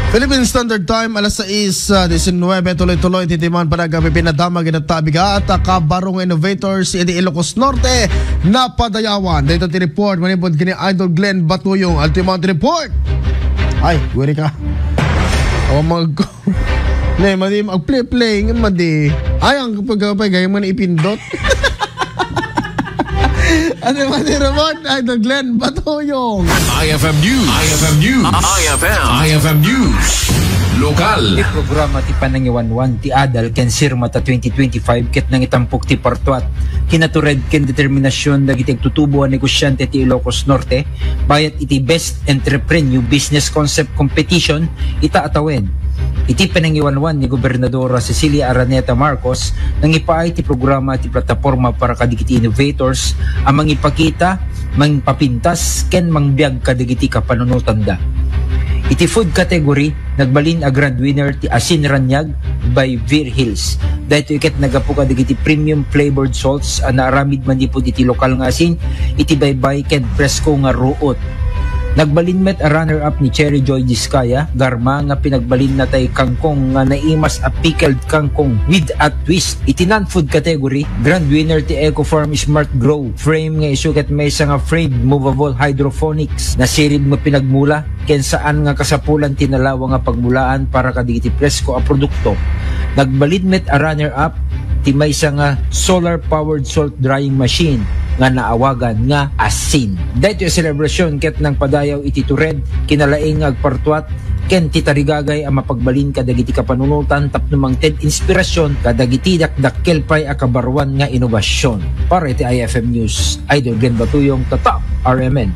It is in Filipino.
Philippine Standard Time, alas 6:19, tuloy-tuloy titiman para gabi pinadamag inatabiga at kabarong innovators sa Ilocos Norte na padayawan. Dito ti-report, manipod kini Idol Glenn Batuyong, ultimate report. Ay, wari ka. O ne, madi mag-play, madi. Ay, ang kapag-kapag, gaya man ipindot. Ano man report, Idol Glenn Batuyong. IFM News. IFM News. Lokal. Di programa ti panangiwanwan ti adal ken sirma ta 2025 ket nang itampok ti partuat kinatured ken determinasyon dagiti tutubo a negosyante ti Ilocos Norte bayat iti Best Entrepreneur Business Concept Competition ita atawen. Iti panangiwanwan ni Gobernadora Cecilia Araneta Marcos nang ipaay ti programa ti plataporma para kadagiti innovators ang mangipakita, mangpapintas ken mangbiag kadagiti kapanunotanda. Iti food category, nagbalin a grand winner ti Asin Ranyag by Veer Hills. Dahito iket nagapuka digiti premium flavored salts na aramid manipod iti lokal nga asin, iti baybay ken presko nga ruot. Nagbalin met a runner-up ni Cherry Joy Diskaya, garma nga pinagbalin na tay kangkong nga naimas a pickled kangkong with a twist. Iti non-food category, grand winner ti Eco Farm Smart Grow. Frame nga isuket may isa nga frame movable hydroponics na sirib nga pinagmula ken saan nga kasapulan tinalawa nga pagmulaan para kadigiti presko a produkto. Nagbalin met a runner-up ti may isa nga solar-powered salt drying machine nga naawagan nga asin. Dahito yung selebrasyon ket nang padayaw iti tured, kinalaing agpartuat, ken titarigagay ang mapagbalin kadagiti kapanunutan tapnumang ted inspirasyon kadagiti dakdakkel pay akabarwan nga inobasyon. Para iti IFM News, Idol Glenn Batuyong, Tatap RMN.